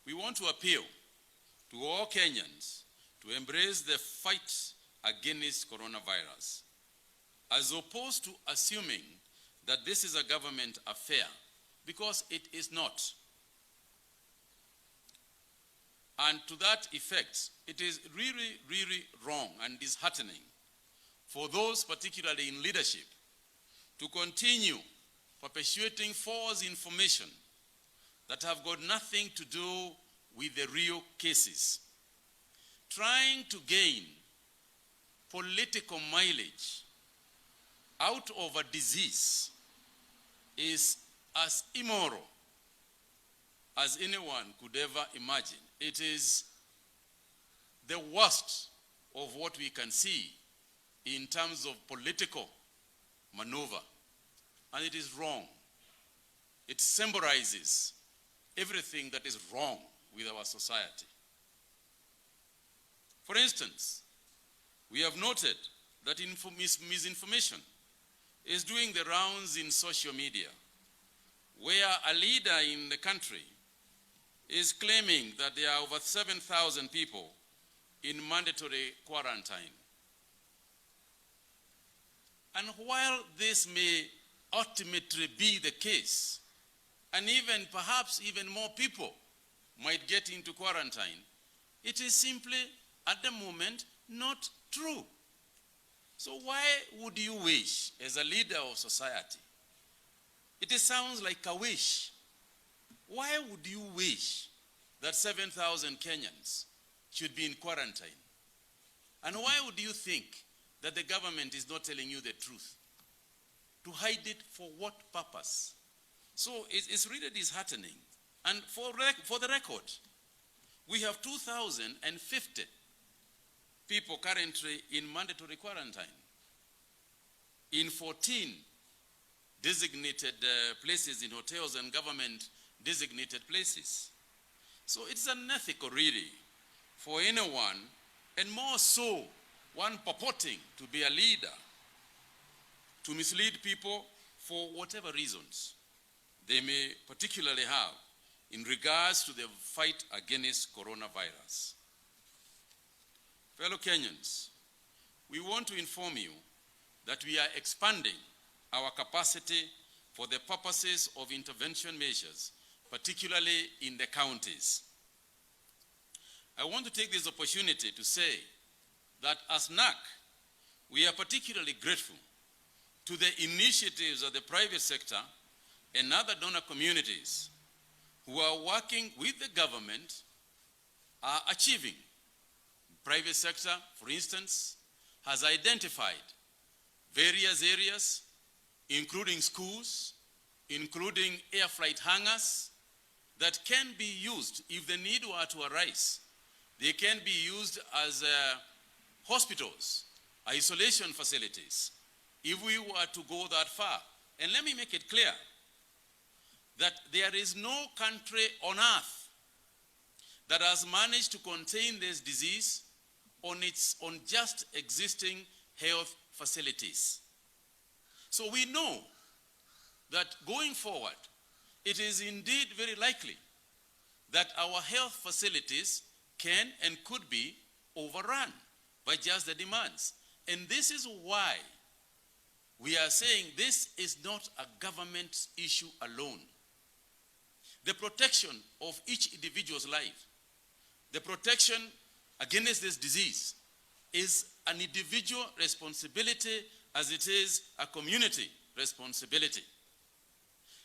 we want to appeal to all Kenyans to embrace the fight against coronavirus, as opposed to assuming that this is a government affair, because it is not. And to that effect, it is really, really wrong and disheartening for those particularly in leadership to continue perpetuating false information that have got nothing to do with the real cases, trying to gain political mileage out of a disease is as immoral as anyone could ever imagine. It is the worst of what we can see in terms of political maneuver, and it is wrong. It symbolizes everything that is wrong with our society. For instance, we have noted that misinformation is doing the rounds in social media, where a leader in the country is claiming that there are over 7,000 people in mandatory quarantine. And while this may ultimately be the case, and even perhaps even more people might get into quarantine, it is simply at the moment not true. So why would you wish, as a leader of society? It sounds like a wish. Why would you wish that 7,000 Kenyans should be in quarantine? And why would you think that the government is not telling you the truth? To hide it for what purpose? So it's really disheartening. And for the record, we have 2,050 people currently in mandatory quarantine in 14 designated places in hotels and government designated places. So it's unethical really for anyone, and more so one purporting to be a leader, to mislead people for whatever reasons they may particularly have in regards to the fight against coronavirus. Fellow Kenyans, we want to inform you that we are expanding our capacity for the purposes of intervention measures, particularly in the counties. I want to take this opportunity to say that as NAC, we are particularly grateful to the initiatives of the private sector and other donor communities who are working with the government, are achieving. Private sector, for instance, has identified various areas, including schools, including air flight hangars, that can be used if the need were to arise. They can be used as hospitals, isolation facilities, if we were to go that far. And let me make it clear that there is no country on earth that has managed to contain this disease on its own just existing health facilities. So we know that going forward, it is indeed very likely that our health facilities can and could be overrun by just the demands. And this is why we are saying this is not a government issue alone. The protection of each individual's life, the protection against this disease is an individual responsibility as it is a community responsibility.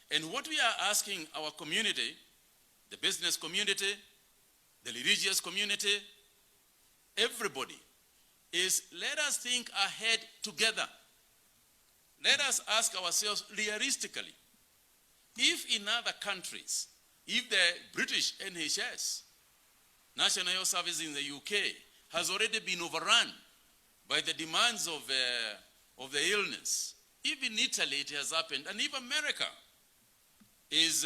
And what we are asking our community, the business community, the religious community, everybody, is let us think ahead together. Let us ask ourselves realistically, if in other countries, if the British NHS, National Health Service in the UK, has already been overrun by the demands of the illness, even Italy it has happened, and even America is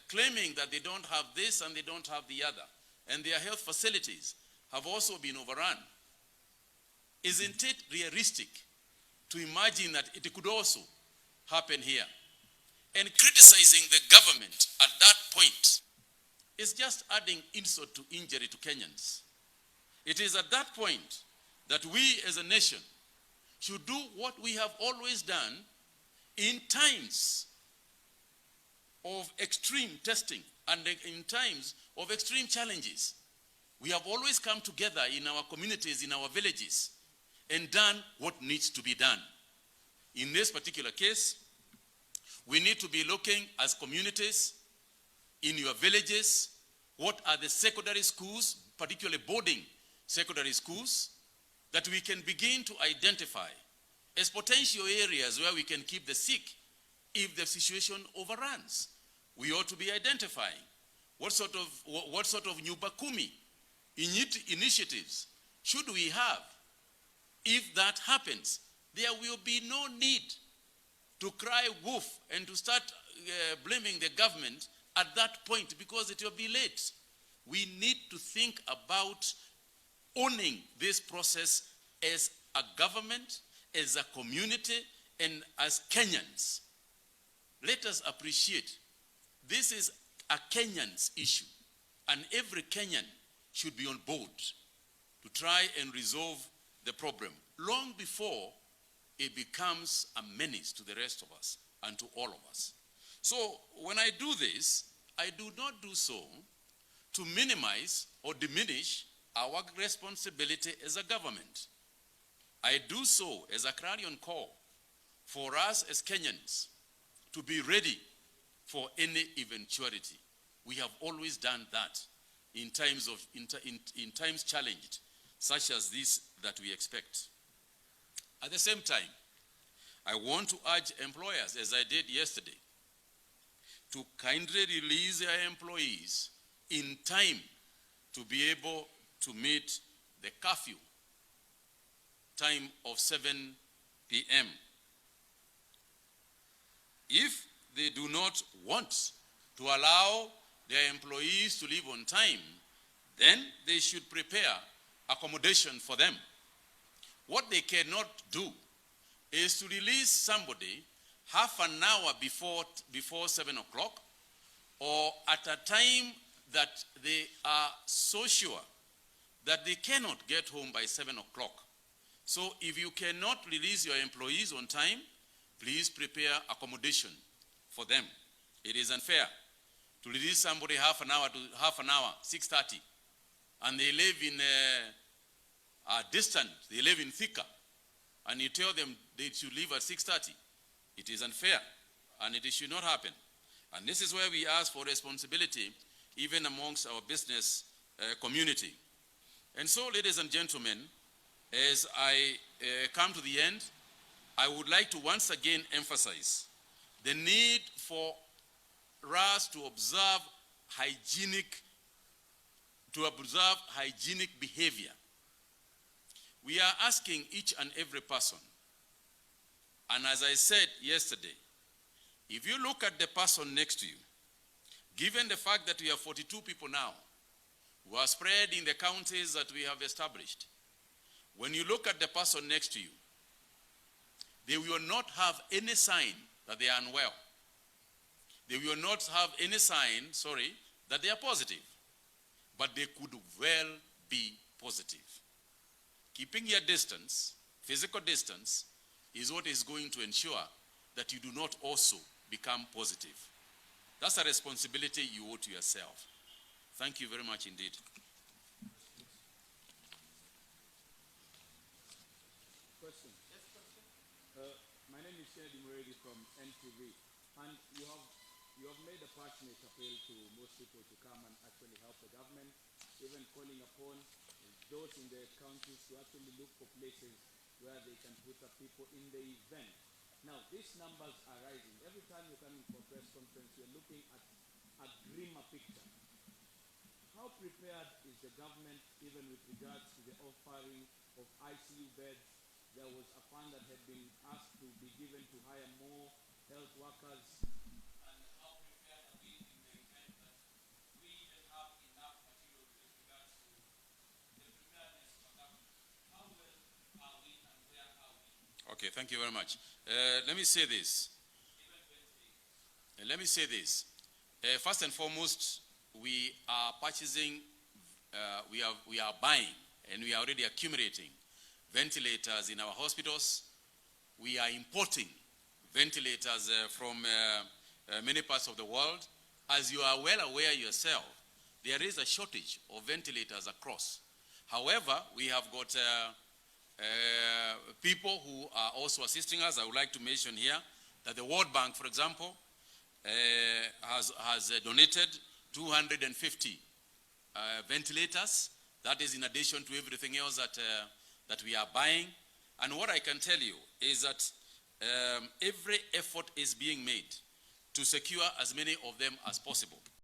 claiming that they don't have this and they don't have the other, and their health facilities have also been overrun. Isn't it realistic to imagine that it could also happen here? And criticizing the government at that point is just adding insult to injury to Kenyans. It is at that point that we as a nation should do what we have always done in times of extreme testing and in times of extreme challenges. We have always come together in our communities, in our villages, and done what needs to be done. In this particular case, we need to be looking as communities in your villages, what are the secondary schools, particularly boarding secondary schools, that we can begin to identify as potential areas where we can keep the sick if the situation overruns. We ought to be identifying what sort of Nyubakumi initiatives should we have. If that happens, there will be no need to cry wolf and to start blaming the government at that point, because it will be late. We need to think about owning this process as a government, as a community, and as Kenyans. Let us appreciate this is a Kenyans issue, and every Kenyan should be on board to try and resolve the problem long before it becomes a menace to the rest of us and to all of us. So when I do this, I do not do so to minimize or diminish our responsibility as a government. I do so as a clarion call for us as Kenyans to be ready for any eventuality. We have always done that in times challenged, such as this that we expect. At the same time, I want to urge employers, as I did yesterday, to kindly release their employees in time to be able to meet the curfew time of 7 p.m. If they do not want to allow their employees to leave on time, then they should prepare accommodation for them. What they cannot do is to release somebody half an hour before 7 o'clock, or at a time that they are so sure that they cannot get home by 7 o'clock. So if you cannot release your employees on time, please prepare accommodation for them. It is unfair to release somebody half an hour, 6:30, and they live in a distant, they live in Thika, and you tell them they should leave at 6:30. It is unfair, and it should not happen. And this is where we ask for responsibility, even amongst our business community. And so, ladies and gentlemen, as I come to the end, I would like to once again emphasize the need for us to observe hygienic behavior. We are asking each and every person, and as I said yesterday, if you look at the person next to you, given the fact that we have 42 people now who are spread in the counties that we have established, when you look at the person next to you, they will not have any sign that they are unwell. They will not have any sign, that they are positive. But they could well be positive. Keeping your distance, physical distance, is what is going to ensure that you do not also become positive. That's a responsibility you owe to yourself. Thank you very much indeed. Question. Yes, question. My name is Kiarie from NTV, and you have made a passionate appeal to most people to come and actually help the government, even calling upon those in the counties to actually look for places where they can put the people in the event. Now, these numbers are rising. Every time you're coming for a press conference, you're looking at a grimmer picture. How prepared is the government, even with regards to the offering of ICU beds? There was a fund that had been asked to be given to hire more health workers. And how prepared are we in the event that we even have enough material with regards to the preparedness of the government? How well are we and where are we? Okay, thank you very much. Let me say this. First and foremost, we are purchasing, we are buying, and we are already accumulating ventilators in our hospitals. We are importing ventilators from many parts of the world. As you are well aware yourself, there is a shortage of ventilators across. However, we have got people who are also assisting us. I would like to mention here that the World Bank, for example, has donated 250 ventilators. That is in addition to everything else that we are buying. And what I can tell you is that every effort is being made to secure as many of them as possible.